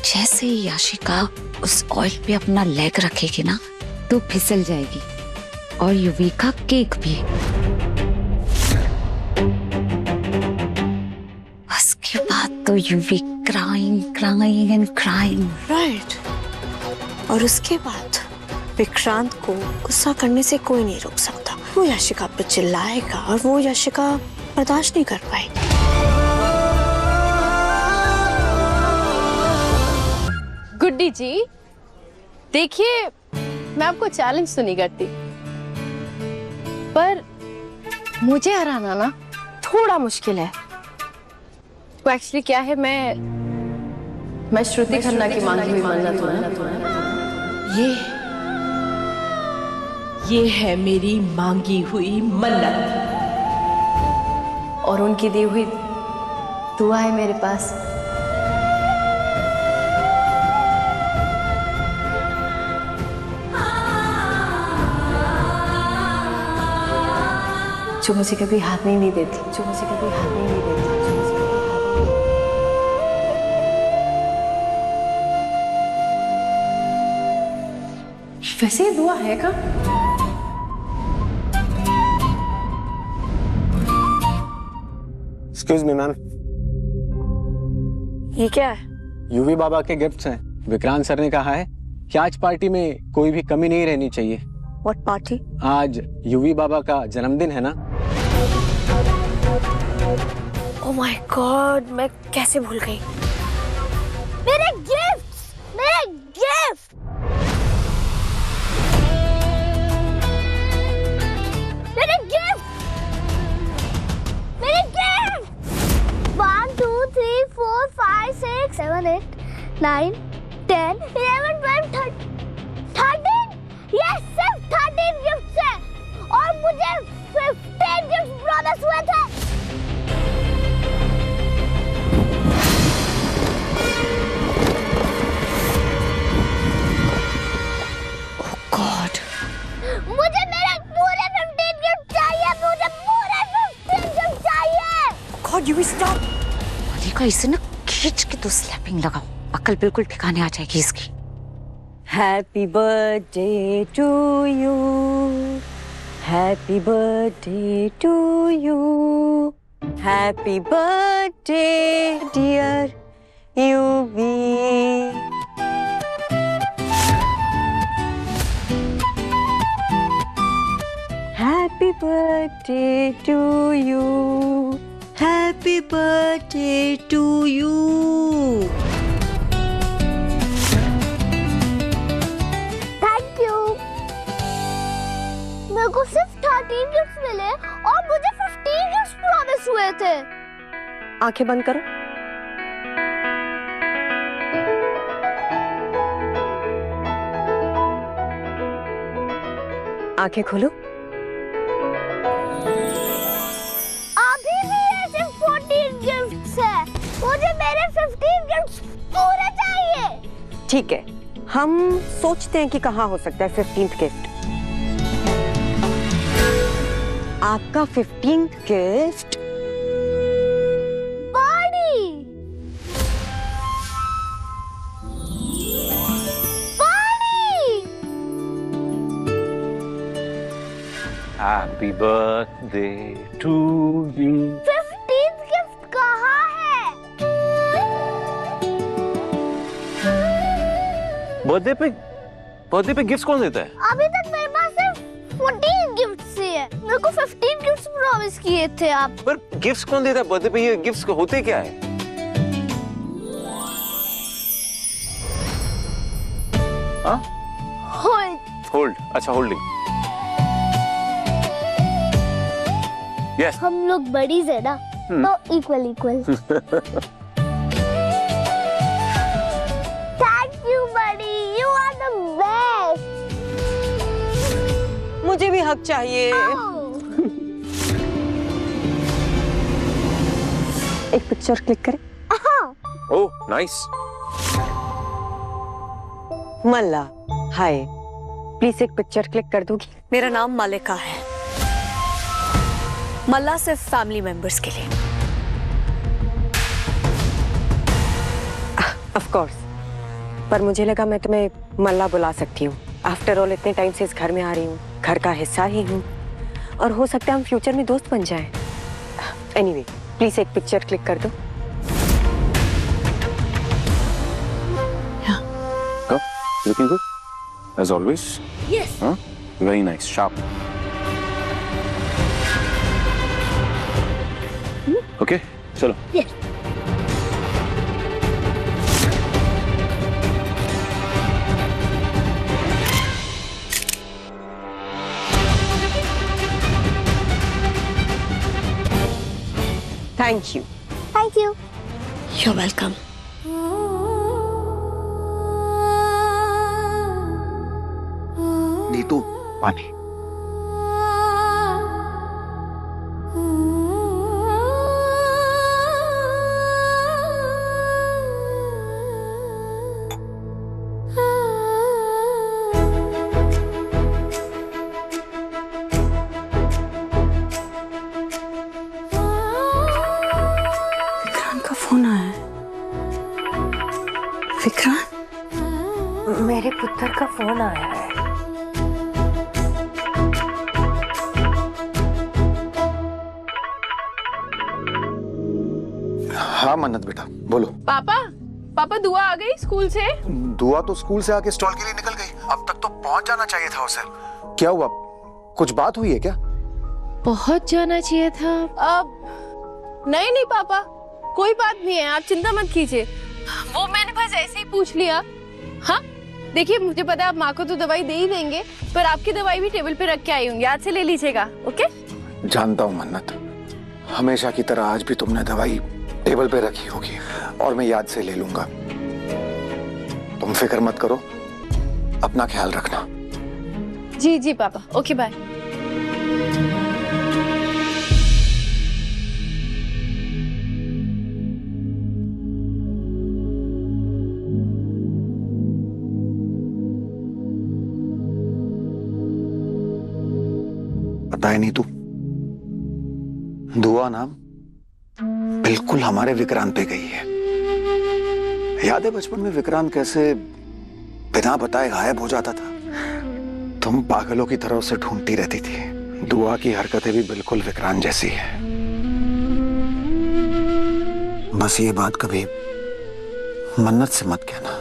जैसे ही याशिका उस ऑयल पे अपना लेग रखेगी ना तो फिसल जाएगी, और युविका केक भी। उसके बाद तो Yuvi crying crying and crying. Right. और उसके बाद विक्रांत को गुस्सा करने से कोई नहीं रोक सकता। वो याशिका पे चिल्लाएगा और वो याशिका बर्दाश्त नहीं कर पाएगी। गुड्डी जी, देखिए मैं आपको चैलेंज तो नहीं करती, पर मुझे हराना ना थोड़ा मुश्किल है। तो एक्चुअली क्या है, मैं श्रुति खन्ना की मांगी हुई मन्नत हूं। ये है मेरी मांगी हुई मन्नत, और उनकी दी हुई दुआ है मेरे पास। जो मुझे कभी हाथ नहीं देती, जो मुझे कभी हाथ नहीं देती, जो मुझे कभी हाथ नहीं देती। वैसे ये दुआ है का? एक्सक्यूज मी मैम, ये क्या है? यूवी बाबा के गिफ्ट्स हैं। विक्रांत सर ने कहा है कि आज पार्टी में कोई भी कमी नहीं रहनी चाहिए। What party? आज यूवी बाबा का जन्मदिन है ना। ओह माय गॉड, मैं कैसे भूल गई। मेरे गिफ्ट्स, मेरे गिफ्ट, मेरे गिफ्ट, मेरे गिफ्ट। 1 2 3 4 5 6 7 8 9 10 11 12 13। ये सिर्फ 13 गिफ्ट्स हैं और मुझे 15 गिफ्ट्स प्रॉमिस हुए थे। गॉड, मुझे मेरे पूरे 15 गिफ्ट चाहिए, मुझे पूरे 15 गिफ्ट चाहिए। God, you stop. देखो इसे ना खींच के तो स्लैपिंग लगाओ, अकल बिल्कुल ठिकाने आ जाएगी इसकी। Happy birthday to you, happy birthday to you, happy birthday dear Yuvi. Happy birthday to you. Happy birthday to you. Thank you. मेरे को सिर्फ 13 गिफ्ट्स मिले और मुझे 15 गिफ्ट्स प्रॉमिस हुए थे। आंखें बंद करो। आंखें खोलो। अभी भी ऐसे 14 गिफ्ट्स हैं। मुझे मेरे 15 गिफ्ट्स पूरे चाहिए। ठीक है, हम सोचते हैं कि कहाँ हो सकता है 15th गिफ्ट। आपका 15th gift body. Happy birthday to you. 15th gift कहाँ है? बर्थडे पे गिफ्ट्स कौन देता है? अभी तक मेरे पास सिर्फ 14 गिफ्ट्स ही है। मेरे को 15 गिफ्ट्स प्रॉमिस किए थे आप। पर गिफ्ट्स कौन देता है बर्थडे पे? ये गिफ्ट्स होते क्या है? हाँ? होल्ड। अच्छा, होल्डिंग। यस। हम लोग बडीज है ना, तो equal. Thank you buddy, you are the best. मुझे भी हक चाहिए। एक पिक्चर क्लिक करें। Oh nice. Malla, hi, please एक पिक्चर क्लिक कर दोगी? मेरा नाम मलिका है। मल्ला सिर्फ फैमिली मेंबर्स के लिए। ऑफ कोर्स, पर मुझे लगा मैं तुम्हें मल्ला बुला सकती हूँ। आफ्टर ऑल इतने टाइम से इस घर में आ रही हूँ, घर का हिस्सा ही हूँ, और हो सकता है हम फ्यूचर में दोस्त बन जाएं। एनीवे, प्लीज एक पिक्चर क्लिक कर दो। Looking good, as always. Yes. Huh? Very nice, sharp. Okay, चलो. Yes. Thank you. Thank you. You're welcome. Neetu, पानी। विक्रांत का फोन आया है। विक्रांत, मेरे पुत्र का फोन आया है। हाँ मन्नत बेटा, बोलो। पापा दुआ आ गई स्कूल से? दुआ तो स्कूल से आके स्टॉल के लिए निकल गई, अब तक तो पहुंच जाना चाहिए था उसे। क्या हुआ, कुछ बात हुई है क्या? पहुंच जाना चाहिए था। अब नहीं पापा, कोई बात नहीं है, आप चिंता मत कीजिए। वो मैंने बस ऐसे ही पूछ लिया। हाँ देखिए, मुझे पता है आप माँ को तो दवाई दे ही देंगे, पर आपकी दवाई भी टेबल पे रख के आई हूँ, याद से ले लीजिएगा। ओके? जानता हूँ मन्नत, हमेशा की तरह आज भी तुमने दवाई टेबल पे रखी होगी और मैं याद से ले लूंगा। तुम फिक्र मत करो, अपना ख्याल रखना। जी जी पापा, ओके बाय। पता है नीतू, दुआ ना बिल्कुल हमारे विक्रांत पे गई है। याद है बचपन में विक्रांत कैसे बिना बताए गायब हो जाता था? तुम पागलों की तरह उसे ढूंढती रहती थी। दुआ की हरकतें भी बिल्कुल विक्रांत जैसी है। बस ये बात कभी मन्नत से मत कहना।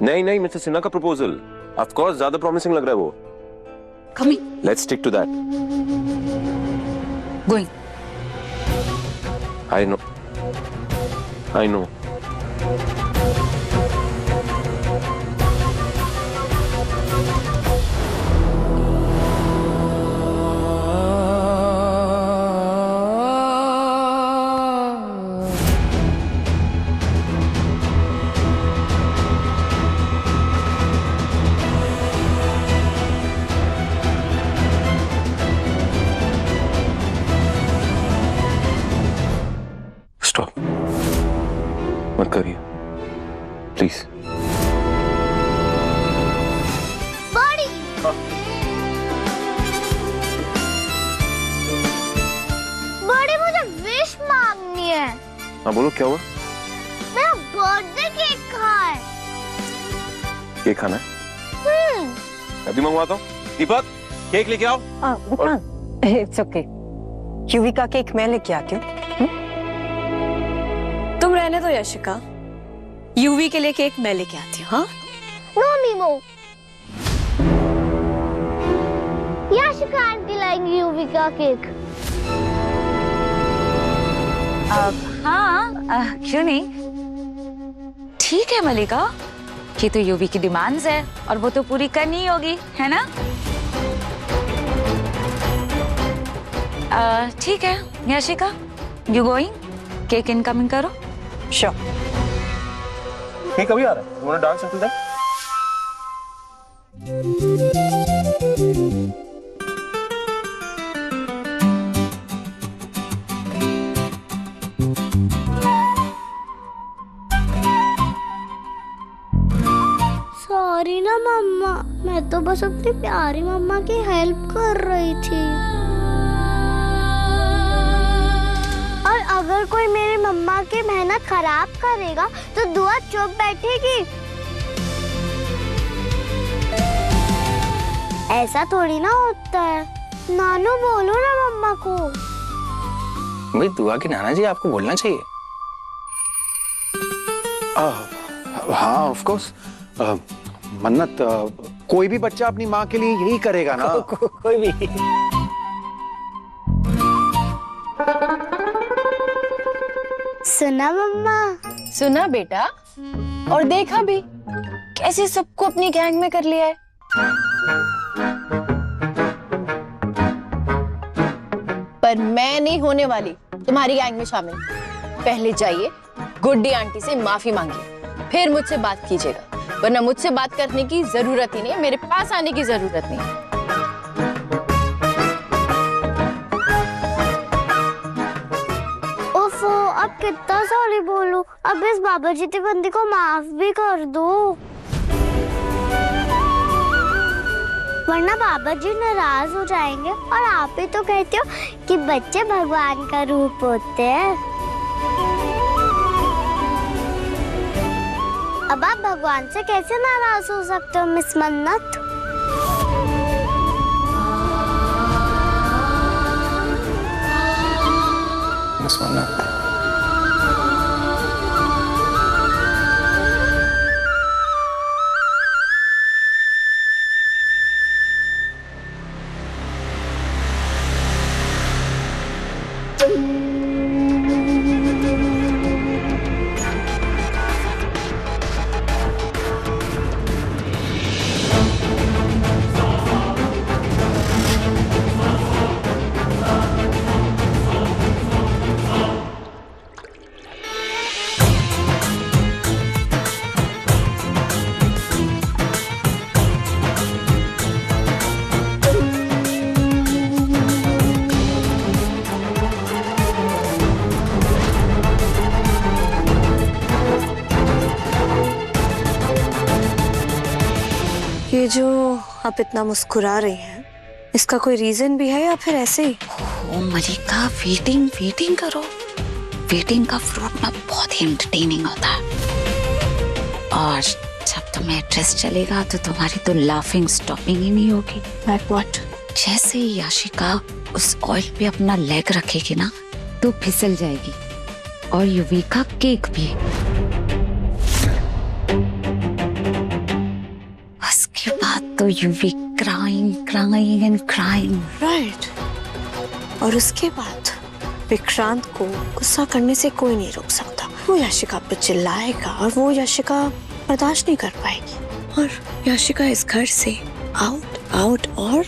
नहीं मिस्टर सिन्हा का प्रपोजल ऑफ कोर्स ज्यादा प्रॉमिसिंग लग रहा है वो। Coming. Let's stick to that. Going. I know. Stop. मत करिए प्लीज। बड़ी बड़ी मुझे विश मांगनी है। हाँ बोलो, क्या हुआ? मेरा बर्थडे केक कहाँ है? केक खाना है? अभी मंगवाता हूँ। दीपक, केक लेके आओ। इट्स ओके, यूवी का केक मैं लेके आती हूँ। तुम रहने दो यशिका, यूवी के लिए केक मैं लेके आती हूँ। हाँ? नो नीमो, यशिका आंटी लाएंगी यूवी का केक। हाँ, क्यों नहीं? ठीक है मलिका, ये तो यूवी की डिमांड्स है और वो तो पूरी करनी ही होगी, है ना? ठीक है Yashika, you going? Cake incoming करो। श्योर। केक कभी आ रहा है? You wanna dance until then? Sorry ना मम्मा, मैं तो बस अपनी प्यारी मम्मा की हेल्प कर रही थी। और अगर कोई मेरी मम्मा की मेहनत खराब करेगा तो दुआ चुप बैठेगी। ऐसा थोड़ी ना होता है। नानू बोलो ना मम्मा को। भाई दुआ की नाना जी आपको बोलना चाहिए। हाँ ऑफ कोर्स। मन्नत, कोई भी बच्चा अपनी माँ के लिए यही करेगा ना। कोई भी। सुना मम्मा? सुना बेटा, और देखा भी कैसे सबको अपनी गैंग में कर लिया है। पर मैं नहीं होने वाली तुम्हारी गैंग में शामिल। पहले जाइए गुड्डी आंटी से माफी मांगिए, फिर मुझसे बात कीजिएगा, वरना मुझसे बात करने की जरूरत ही नहीं है, मेरे पास आने की जरूरत नहीं है। ओफो, अब कितना सॉरी बोलूं? अब इस बाबा जी की बंदी को माफ भी कर दो, वरना बाबा जी नाराज हो जाएंगे। और आप ही तो कहते हो कि बच्चे भगवान का रूप होते हैं। अब आप भगवान से कैसे नाराज हो सकते हो मिस मन्नत? मिस मन्नत, ये जो आप इतना मुस्कुरा रही हैं, इसका कोई रीजन भी है या फिर ऐसे ही? ओ मलिका, वेटिंग करो। वेटिंग का फ्रूट ना बहुत ही एंटरटेनिंग होता है, और जब तुम्हें एड्रेस चलेगा तो तुम्हारी तो लाफिंग स्टॉपिंग ही नहीं होगी। Like what? जैसे ही याशिका उस ऑयल पे अपना लेग रखेगी ना तो फिसल जाएगी, और युविका केक भी। उसके बाद तो you be crying and crying. Right. और उसके बाद विक्रांत को गुस्सा करने से कोई नहीं रोक सकता। वो याशिका पे चिल्लाएगा और वो याशिका बर्दाश्त नहीं कर पाएगी, और याशिका इस घर से आउट और